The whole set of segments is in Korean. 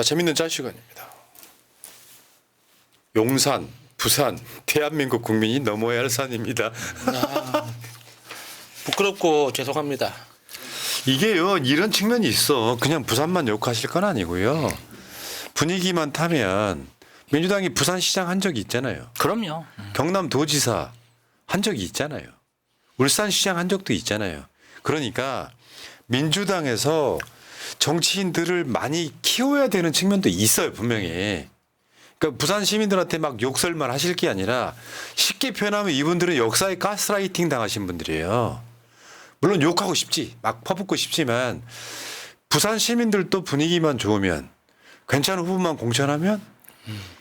자, 재밌는 짤 시간입니다. 용산, 부산, 대한민국 국민이 넘어야 할 산입니다. 부끄럽고 죄송합니다. 이게요, 이런 측면이 있어. 그냥 부산만 욕하실 건 아니고요. 분위기만 타면 민주당이 부산시장 한 적이 있잖아요. 그럼요. 경남도지사 한 적이 있잖아요. 울산시장 한 적도 있잖아요. 그러니까 민주당에서 정치인들을 많이 키워야 되는 측면도 있어요, 분명히. 그러니까 부산 시민들한테 막 욕설만 하실 게 아니라 쉽게 표현하면 이분들은 역사에 가스라이팅 당하신 분들이에요. 물론 욕하고 싶지, 막 퍼붓고 싶지만 부산 시민들도 분위기만 좋으면 괜찮은 후보만 공천하면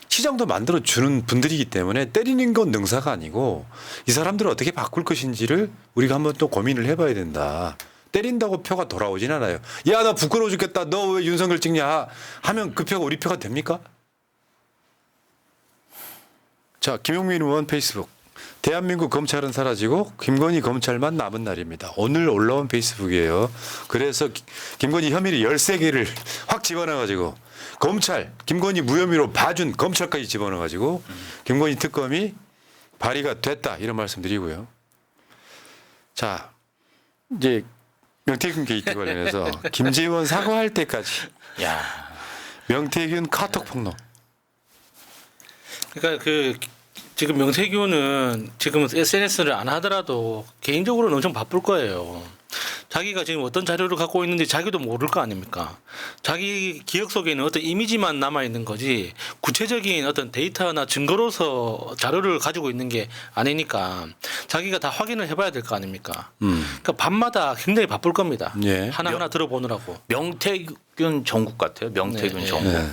시장도 만들어주는 분들이기 때문에 때리는 건 능사가 아니고 이 사람들을 어떻게 바꿀 것인지를 우리가 한번 또 고민을 해봐야 된다. 때린다고 표가 돌아오진 않아요. 야, 나 부끄러워 죽겠다. 너 왜 윤석열 찍냐 하면 그 표가 우리 표가 됩니까? 자, 김용민 의원 페이스북. 대한민국 검찰은 사라지고 김건희 검찰만 남은 날입니다. 오늘 올라온 페이스북이에요. 그래서 김건희 혐의를 13개를 확 집어넣어가지고 검찰, 김건희 무혐의로 봐준 검찰까지 집어넣어가지고 김건희 특검이 발의가 됐다. 이런 말씀 드리고요. 자, 이제 명태균 게이트 관련해서 김재원 사과할 때까지 야, 명태균 카톡 폭로. 그러니까 지금 명태균은 지금 SNS를 안 하더라도 개인적으로는 엄청 바쁠 거예요. 자기가 지금 어떤 자료를 갖고 있는지 자기도 모를 거 아닙니까? 자기 기억 속에는 어떤 이미지만 남아 있는 거지 구체적인 어떤 데이터나 증거로서 자료를 가지고 있는 게 아니니까 자기가 다 확인을 해봐야 될 거 아닙니까? 그러니까 밤마다 굉장히 바쁠 겁니다. 예. 하나하나 들어보느라고. 명태균 정국 같아요. 명태균 네. 정국. 네.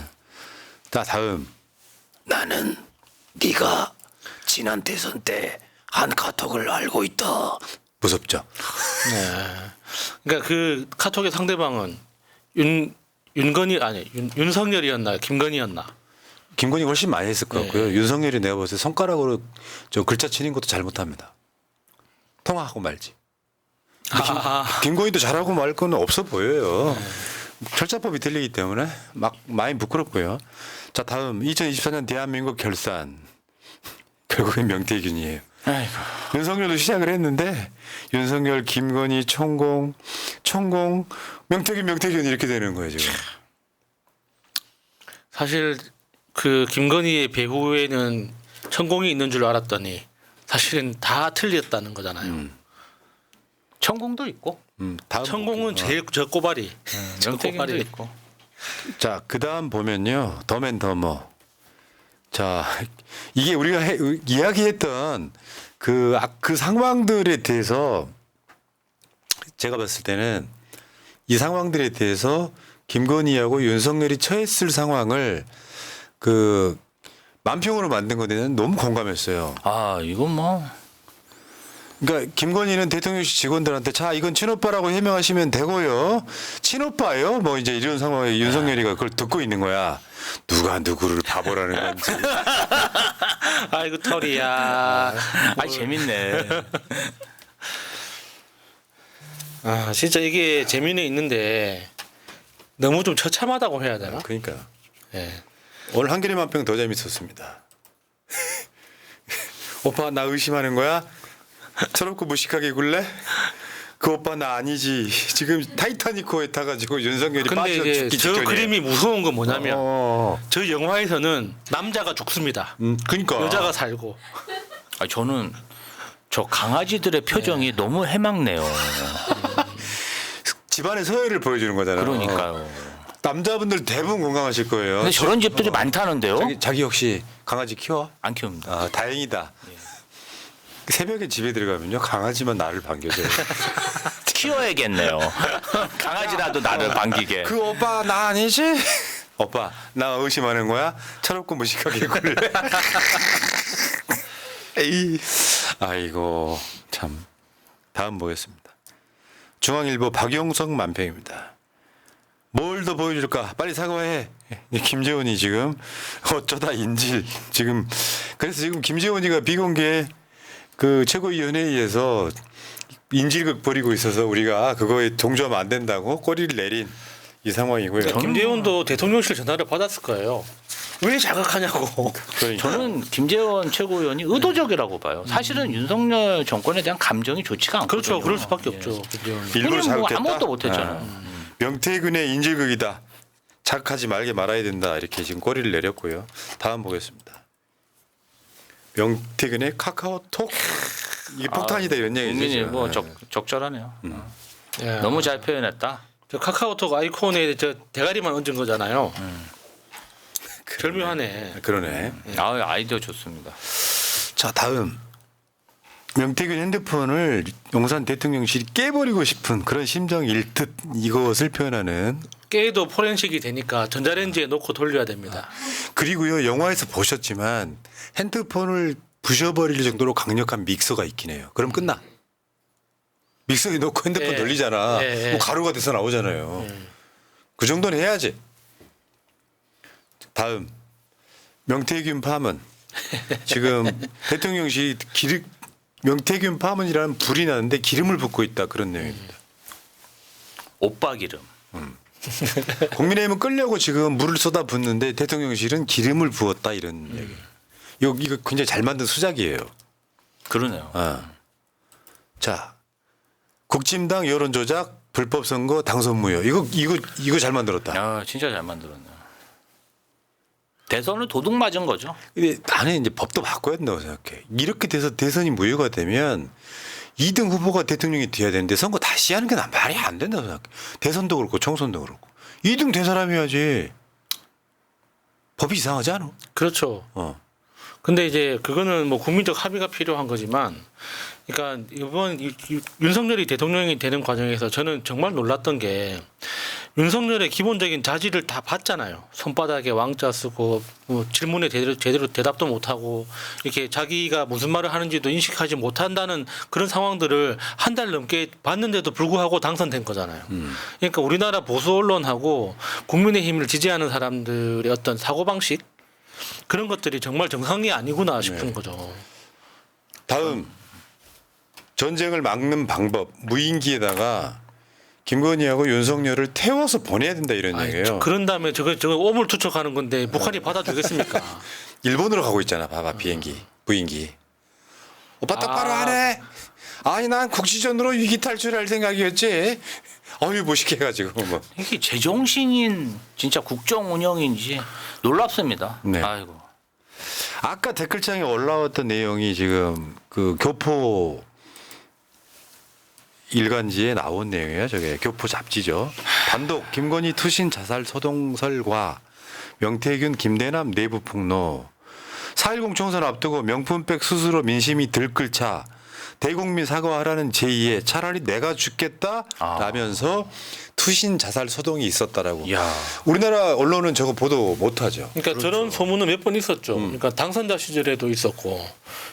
자, 다음. 나는 네가 지난 대선 때 한 카톡을 알고 있다. 무섭죠. 네. 그러니까 그 카톡의 상대방은 윤석열이었나 김건희였나? 김건희 훨씬 많이 했을 것 같고요. 윤석열이 내가 봤을 때 손가락으로 저 글자 치는 것도 잘못합니다. 통화하고 말지. 김건희도 잘하고 말 건 없어 보여요. 절차법이 틀리기 때문에 막 많이 부끄럽고요. 자, 다음 2024년 대한민국 결산. 결국엔 명태균이에요. 아이고. 윤석열도 시작을 했는데 윤석열, 김건희, 총공, 명태균 이렇게 되는 거예요 지금. 사실 그 김건희의 배후에는 천공이 있는 줄 알았더니 사실은 다 틀렸다는 거잖아요. 천공도 있고 다음 천공은 볼게요. 제일 저 꼬발이. 명태균도 꼬발이. 있고. 자, 그 다음 보면요. 더맨더머. 자, 이게 우리가 이야기했던 그 상황들에 대해서 제가 봤을 때는 이 상황들에 대해서 김건희하고 윤석열이 처했을 상황을 그 만평으로 만든 거에는 너무 공감했어요. 아, 이건 뭐 그러니까 김건희는 대통령실 직원들한테 자, 이건 친오빠라고 해명하시면 되고요. 친오빠예요? 뭐 이제 이런 상황에 윤석열이가 그걸 듣고 있는 거야. 누가 누구를 바보라는 건지. 아이고 털이야. 아, 재밌네. 아 진짜 이게 재미는 있는데 너무 좀 처참하다고 해야 되나? 그러니까 예. 오늘 한겨레 만평 더 재밌었습니다. 오빠 나 의심하는 거야? 철없고 무식하게 굴래? 그 오빠 나 아니지. 지금 타이타닉호에 타가지고 윤석열이 근데 빠져 이제 죽기 저 직전이에요. 그림이 무서운 건 뭐냐면 어. 저 영화에서는 남자가 죽습니다. 그러니까 여자가 살고. 아, 저는 저 강아지들의 표정이 너무 해맑네요. 집안의 서열을 보여주는 거잖아. 그러니까요. 남자분들 대부분 공감하실 거예요. 근데 저런 집들이 많다는데요? 자기 혹시 강아지 키워? 안 키웁니다. 아, 다행이다. 새벽에 집에 들어가면요 강아지만 나를 반겨줘요. 키워야겠네요. 강아지라도 나를 반기게. 그 오빠 나 아니지? 오빠 나 의심하는 거야? 철없고 무식하게 굴래? 에이. 아이고 참. 다음 보겠습니다. 중앙일보 박용석 만평입니다. 뭘 더 보여줄까? 빨리 사과해. 김재원이 지금 어쩌다 인질 지금 그래서 지금 김재원이가 비공개 그 최고위원회의에서 인질극 벌이고 있어서 우리가 그거에 동조하면 안 된다고 꼬리를 내린 이 상황이고요. 그러니까 김재원도 대통령실 전화를 받았을 거예요. 왜 자극하냐고. 그러니까. 저는 김재원 최고위원이 의도적이라고 봐요. 사실은 윤석열 정권에 대한 감정이 좋지가 않거든요. 그렇죠. 그럴 수밖에 예. 없죠. 김재원. 일부러 본인은 뭐 자극했다. 아무것도 못했잖아요. 명태균의 인질극이다. 자극하지 말게 말아야 된다. 이렇게 지금 꼬리를 내렸고요. 다음 보겠습니다. 명태균의 카카오톡 이게 폭탄이다 이런 얘기죠. 국민이 지금. 뭐 적절하네요. 예. 너무 잘 표현했다. 저 카카오톡 아이콘에 저 대가리만 얹은 거잖아요. 절묘하네. 그러네. 아이디어 좋습니다. 자 다음 명태균 핸드폰을 용산 대통령실이 깨버리고 싶은 그런 심정일 듯 이것을 표현하는. 깨도 포렌식이 되니까 전자레인지에 넣고 돌려야 됩니다. 그리고요 영화에서 보셨지만 핸드폰을 부셔버릴 정도로 강력한 믹서가 있긴 해요. 그럼 끝나. 믹서에 넣고 핸드폰 예. 돌리잖아. 예. 뭐 가루가 돼서 나오잖아요. 그 정도는 해야지. 다음 명태균 파문. 지금 대통령실이 명태균 파문이라는 불이 나는데 기름을 붓고 있다 그런 내용입니다. 오빠 기름. 국민의힘은 끌려고 지금 물을 쏟아붓는데 대통령실은 기름을 부었다 이런 얘기. 이거 굉장히 잘 만든 수작이에요. 그러네요. 자, 국진당 여론 조작, 불법 선거, 당선 무효. 이거 잘 만들었다. 야, 진짜 잘 만들었네요. 대선을 도둑 맞은 거죠. 근데 나는 이제 법도 바꿔야 된다고 생각해. 이렇게 돼서 대선이 무효가 되면 2등 후보가 대통령이 돼야 되는데 선거 다시 하는 게 난 말이 안 된다고 생각해. 대선도 그렇고 총선도 그렇고. 2등 된 사람이 해야지. 법이 이상하지 않아? 그렇죠. 근데 이제 그거는 뭐 국민적 합의가 필요한 거지만, 그러니까 이번 윤석열이 대통령이 되는 과정에서 저는 정말 놀랐던 게 윤석열의 기본적인 자질을 다 봤잖아요. 손바닥에 왕자 쓰고 뭐 질문에 제대로 대답도 못하고 이렇게 자기가 무슨 말을 하는지도 인식하지 못한다는 그런 상황들을 한 달 넘게 봤는데도 불구하고 당선된 거잖아요. 그러니까 우리나라 보수 언론하고 국민의힘을 지지하는 사람들의 어떤 사고방식 그런 것들이 정말 정상이 아니구나 싶은 거죠. 다음 전쟁을 막는 방법 무인기에다가 김건희하고 윤석열을 태워서 보내야 된다 이런 얘기예요. 그런 다음에 저거 오물투척하는 건데 북한이 받아주겠습니까? 일본으로 가고 있잖아. 봐봐 비행기 무인기. 오빠 똑바로 하네. 아니 난 국지전으로 위기 탈출할 생각이었지. 어이 멋있게 해가지고 뭐. 이게 제정신인 진짜 국정 운영인지 놀랍습니다. 네. 아이고. 아까 댓글창에 올라왔던 내용이 지금 그 교포 일간지에 나온 내용이에요. 저게 교포 잡지죠. 단독 김건희 투신 자살 소동설과 명태균 김대남 내부 폭로 4.10 총선 앞두고 명품백 수수로 민심이 들끓자 대국민 사과하라는 제의에 차라리 내가 죽겠다라면서 투신 자살 소동이 있었다라고. 야. 우리나라 언론은 저거 보도 못하죠. 그러니까 저런 소문은 몇 번 있었죠. 그러니까 당선자 시절에도 있었고,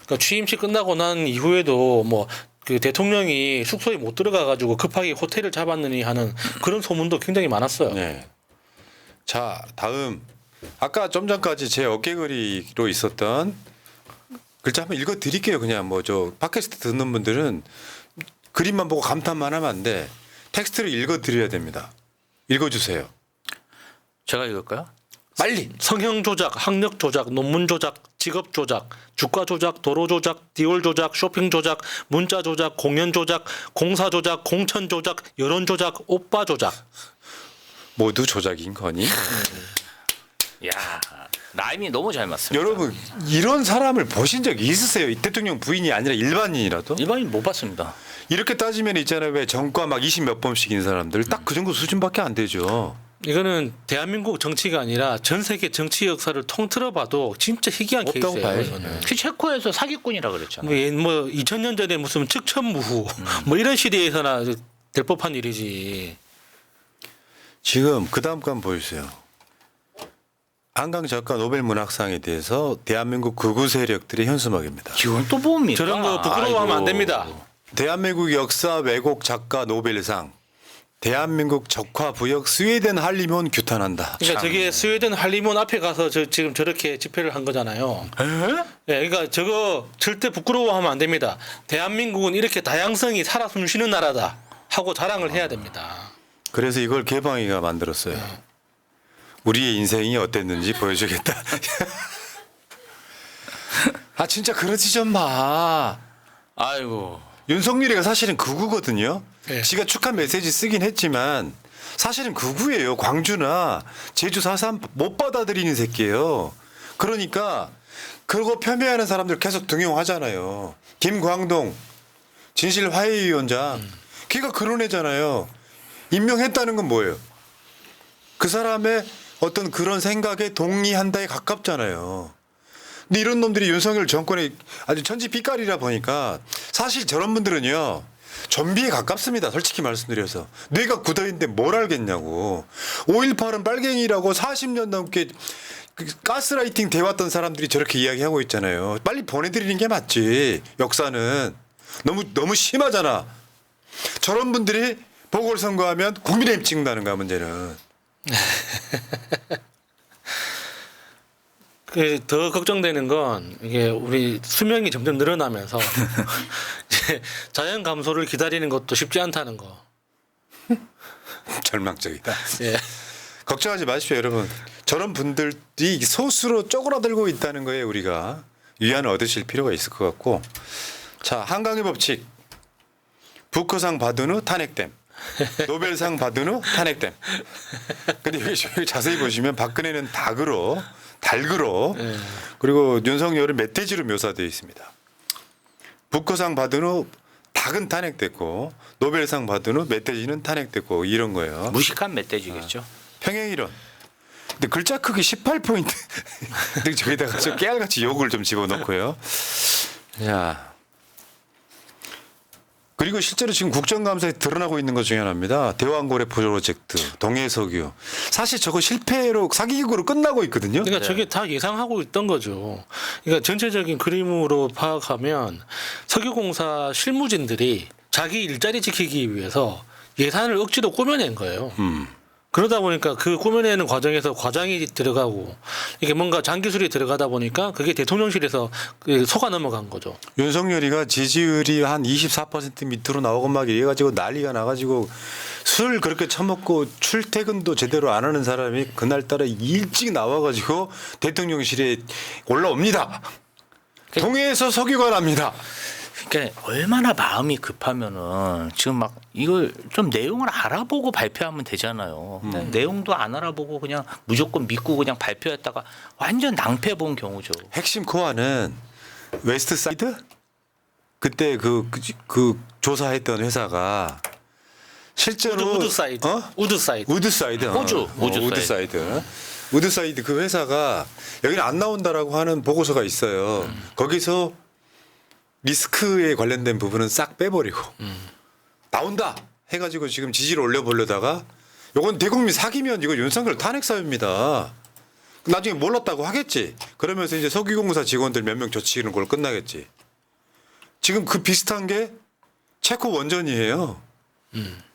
그러니까 취임식 끝나고 난 이후에도 뭐 그 대통령이 숙소에 못 들어가 가지고 급하게 호텔을 잡았느니 하는 그런 소문도 굉장히 많았어요. 네. 자 다음 아까 좀 전까지 제 어깨거리로 있었던 글자 한번 읽어드릴게요. 그냥 뭐 저 팟캐스트 듣는 분들은 그림만 보고 감탄만 하면 안 돼. 텍스트를 읽어드려야 됩니다. 읽어주세요. 제가 읽을까요? 빨리. 성형 조작, 학력 조작, 논문 조작, 직업 조작, 주가 조작, 도로 조작, 디올 조작, 쇼핑 조작, 문자 조작, 공연 조작, 공사 조작, 공천 조작, 여론 조작, 오빠 조작. 모두 조작인 거니? 야, 라임이 너무 잘 맞습니다. 여러분 이런 사람을 보신 적 있으세요? 이 대통령 부인이 아니라 일반인이라도? 일반인 못 봤습니다. 이렇게 따지면 있잖아요. 왜 정과 막 20몇 번씩인 사람들 딱 그 정도 수준밖에 안 되죠. 이거는 대한민국 정치가 아니라 전 세계 정치 역사를 통틀어봐도 진짜 희귀한 없다고 케이스예요. 봐야지. 이거는. 체코에서 사기꾼이라 그랬잖아요. 뭐 2000년 전에 무슨 측천무후 뭐 이런 시대에서나 될 법한 일이지. 지금 그 다음 거 한번 보여주세요. 한강 작가 노벨 문학상에 대해서 대한민국 극우 세력들의 현수막입니다. 이건 또 뭡니까? 저런 거 부끄러워하면 안 됩니다. 대한민국 역사 왜곡 작가 노벨상 대한민국 적화부역 스웨덴 한림원 규탄한다. 그러니까 저게 스웨덴 한림원 앞에 가서 지금 저렇게 집회를 한 거잖아요. 예, 그러니까 저거 절대 부끄러워하면 안 됩니다. 대한민국은 이렇게 다양성이 살아 숨쉬는 나라다 하고 자랑을 해야 됩니다. 그래서 이걸 개방이가 만들었어요. 우리의 인생이 어땠는지 보여주겠다. 아 진짜 그러지 좀 마. 아이고. 윤석열이가 사실은 극우거든요. 네. 지가 축하 메시지 쓰긴 했지만 사실은 극우예요. 광주나 제주 4.3 못 받아들이는 새끼예요. 그러니까 그거 폄훼하는 사람들 계속 등용하잖아요. 김광동 진실화해위원장 걔가 그런 애잖아요. 임명했다는 건 뭐예요? 그 사람의 어떤 그런 생각에 동의한다에 가깝잖아요. 근데 이런 놈들이 윤석열 정권의 아주 천지빛깔이라 보니까 사실 저런 분들은요 좀비에 가깝습니다. 솔직히 말씀드려서 뇌가 굳어있는데 뭘 알겠냐고. 5.18은 빨갱이라고 40년 넘게 그 가스라이팅 돼왔던 사람들이 저렇게 이야기하고 있잖아요. 빨리 보내드리는 게 맞지. 역사는 너무 심하잖아. 저런 분들이 보궐선거하면 국민의힘 찍는다는 거야 문제는. 더 걱정되는 건 이게 우리 수명이 점점 늘어나면서 이제 자연 감소를 기다리는 것도 쉽지 않다는 거. 절망적이다. 예. 걱정하지 마십시오 여러분. 저런 분들이 소수로 쪼그라들고 있다는 거에 우리가 위안을 얻으실 필요가 있을 것 같고. 자, 한강의 법칙. 부커상 받은 후 탄핵됨. 노벨상 받은 후 탄핵됨. 근데 여기 자세히 보시면 박근혜는 닭으로 달그로 그리고 윤석열은 멧돼지로 묘사되어 있습니다. 부커상 받은 후 닭은 탄핵됐고 노벨상 받은 후 멧돼지는 탄핵됐고 이런 거예요. 무식한 멧돼지겠죠. 평행이론. 근데 글자 크기 18포인트. 근데 저기다가 저 깨알같이 욕을 좀 집어넣고요. 야. 그리고 실제로 지금 국정감사에 드러나고 있는 것 중에 하나입니다. 대왕고래 프로젝트, 동해석유. 사실 저거 실패로 사기극으로 끝나고 있거든요. 그러니까 저게 다 예상하고 있던 거죠. 그러니까 전체적인 그림으로 파악하면 석유공사 실무진들이 자기 일자리 지키기 위해서 예산을 억지로 꾸며낸 거예요. 그러다 보니까 그 꾸며내는 과정에서 과장이 들어가고 이게 뭔가 장기술이 들어가다 보니까 그게 대통령실에서 그 속아 넘어간 거죠. 윤석열이가 지지율이 한 24% 밑으로 나오고 막 이래가지고 난리가 나가지고 술 그렇게 처먹고 출퇴근도 제대로 안 하는 사람이 그날따라 일찍 나와가지고 대통령실에 올라옵니다. 동해에서 석유가 납니다. 그러니까 얼마나 마음이 급하면은 지금 막 이걸 좀 내용을 알아보고 발표하면 되잖아요. 근데 내용도 안 알아보고 그냥 무조건 믿고 그냥 발표했다가 완전 낭패 본 경우죠. 핵심 코어는 웨스트 사이드? 그때 그 조사했던 회사가 실제로 우드사이드. 어? 우드사이드. 우드사이드. 호주, 우드사이드. 우드사이드 그 회사가 여기는 안 나온다라고 하는 보고서가 있어요. 거기서 리스크에 관련된 부분은 싹 빼버리고 나온다 해가지고 지금 지지를 올려보려다가 요건 대국민 사기면 이거 윤석열 탄핵 사유입니다. 나중에 몰랐다고 하겠지. 그러면서 이제 석유공사 직원들 몇 명 조치는 걸로 끝나겠지. 지금 그 비슷한 게 체코 원전이에요.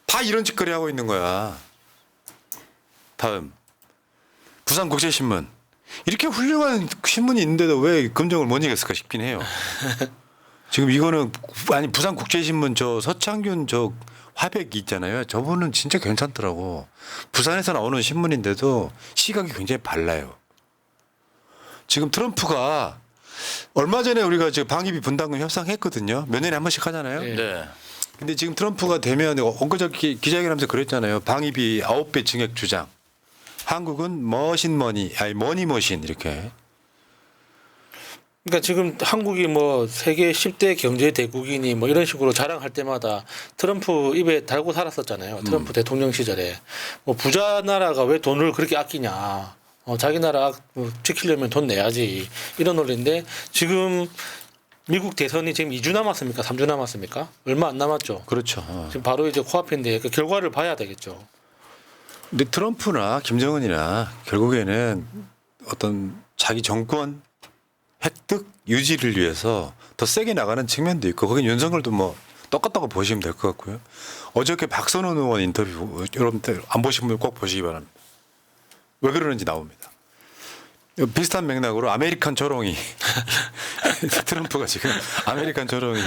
다 이런 짓거리 하고 있는 거야. 다음 부산국제신문. 이렇게 훌륭한 신문이 있는데도 왜 금정을 못 이겼을까 싶긴 해요. 지금 이거는 아니 부산국제신문 저 서창균 저 화백이 있잖아요. 저분은 진짜 괜찮더라고. 부산에서 나오는 신문인데도 시각이 굉장히 발라요. 지금 트럼프가 얼마 전에 우리가 지금 방위비 분담금 협상했거든요. 몇 년에 한 번씩 하잖아요. 네. 네. 근데 지금 트럼프가 되면 엊그저께 기자회견하면서 그랬잖아요. 방위비 9배 증액 주장. 한국은 머신머니 아니 머니머신 이렇게. 그러니까 지금 한국이 뭐 세계 10대 경제 대국이니 뭐 이런 식으로 자랑할 때마다 트럼프 입에 달고 살았었잖아요. 트럼프 대통령 시절에 뭐 부자 나라가 왜 돈을 그렇게 아끼냐. 자기 나라 지키려면 돈 내야지 이런 논리인데 지금 미국 대선이 지금 2주 남았습니까? 3주 남았습니까? 얼마 안 남았죠. 그렇죠. 지금 바로 이제 코앞인데 그 결과를 봐야 되겠죠. 근데 트럼프나 김정은이나 결국에는 어떤 자기 정권 획득 유지를 위해서 더 세게 나가는 측면도 있고 거긴 윤석열도 뭐 똑같다고 보시면 될 것 같고요. 어저께 박선원 의원 인터뷰 여러분들 안 보신 분들 꼭 보시기 바랍니다. 왜 그러는지 나옵니다. 비슷한 맥락으로 아메리칸 조롱이 트럼프가 지금 아메리칸 조롱이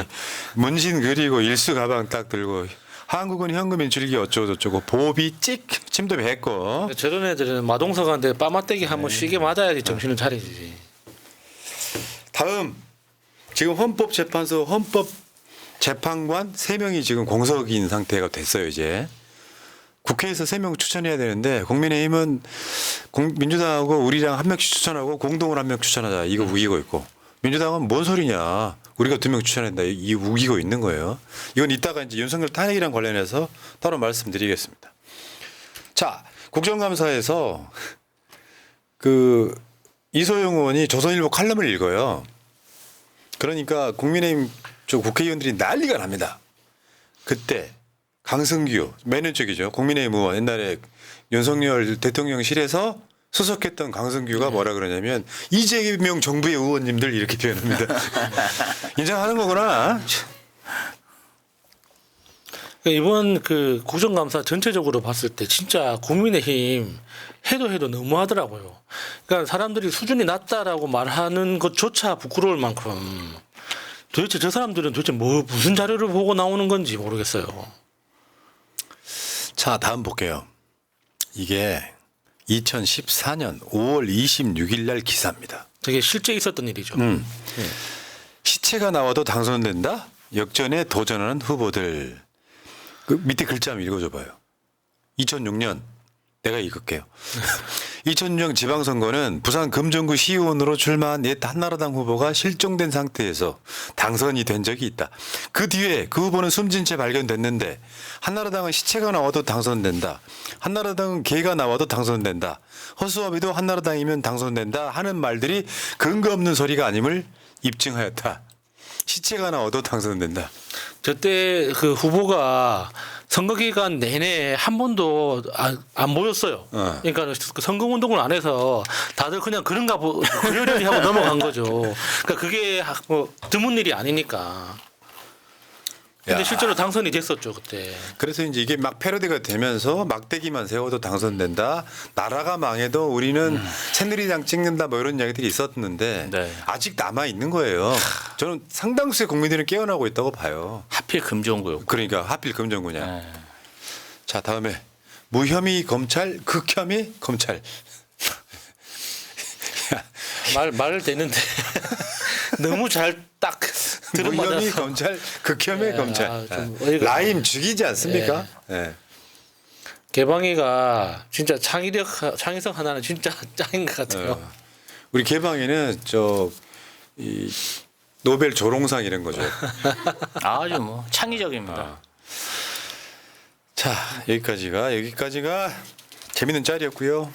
문신 그리고 일수 가방 딱 들고 한국은 현금인 즐기 어쩌고저쩌고 보비 찍 침도 뱉고 저런 애들은 마동석한테 빠마떼기 한번 쉬게 맞아야지 정신을 차리지. 다음 지금 헌법재판소 헌법재판관 3명이 지금 공석인 상태가 됐어요. 이제 국회에서 3명 추천해야 되는데 국민의힘은 민주당하고 우리랑 한 명씩 추천하고 공동으로 한 명 추천하자 이거 우기고 있고 민주당은 뭔 소리냐 우리가 2명 추천한다 이 우기고 있는 거예요. 이건 이따가 이제 윤석열 탄핵이랑 관련해서 따로 말씀드리겠습니다. 자 국정감사에서 그 이소영 의원이 조선일보 칼럼을 읽어요. 그러니까 국민의힘 쪽 국회의원들이 난리가 납니다. 그때 강승규 매년 쪽이죠. 국민의힘 의원 옛날에 윤석열 대통령실에서 수석했던 강승규가 뭐라 그러냐면 이재명 정부의 의원님들 이렇게 표현합니다. 인정하는 거구나. 이번 그 국정감사 전체적으로 봤을 때 진짜 국민의힘 해도 너무하더라고요. 그러니까 사람들이 수준이 낮다라고 말하는 것조차 부끄러울 만큼 도대체 저 사람들은 도대체 무슨 자료를 보고 나오는 건지 모르겠어요. 자 다음 볼게요. 이게 2014년 5월 26일 날 기사입니다. 저게 실제 있었던 일이죠. 시체가 나와도 당선된다? 역전에 도전하는 후보들. 그 밑에 글자 한번 읽어줘봐요. 2006년 내가 읽을게요. 2006년 지방선거는 부산 금정구 시의원으로 출마한 옛 한나라당 후보가 실종된 상태에서 당선이 된 적이 있다. 그 뒤에 그 후보는 숨진 채 발견됐는데 한나라당은 시체가 나와도 당선된다. 한나라당은 개가 나와도 당선된다. 허수아비도 한나라당이면 당선된다 하는 말들이 근거 없는 소리가 아님을 입증하였다. 시체가 나와도 당선된다. 저때 그 후보가 선거 기간 내내 한 번도 안 보였어요. 그러니까 그 선거 운동을 안 해서 다들 그냥 그러려니 하고 넘어간 거죠. 그러니까 그게 뭐 드문 일이 아니니까. 근데 야. 실제로 당선이 됐었죠 그때. 그래서 이제 이게 막 패러디가 되면서 막대기만 세워도 당선된다. 나라가 망해도 우리는 새누리당 찍는다 뭐 이런 이야기들이 있었는데 네. 아직 남아 있는 거예요. 저는 상당수의 국민들은 깨어나고 있다고 봐요. 하필 금정구였고. 그러니까 하필 금정구냐. 네. 자 다음에 무혐의 검찰 극혐의 검찰. 말을 되는데 너무 잘 딱 무혐의 들어맞아서. 검찰 극혐의 네, 검찰. 좀 어이가 라임 죽이지 않습니까? 네. 개방이가 진짜 창의성 하나는 진짜 짱인 것 같아요. 우리 개방에는 이 노벨 조롱상 이런 거죠. 아주 뭐 창의적입니다. 자 여기까지가 재밌는 짤이었고요.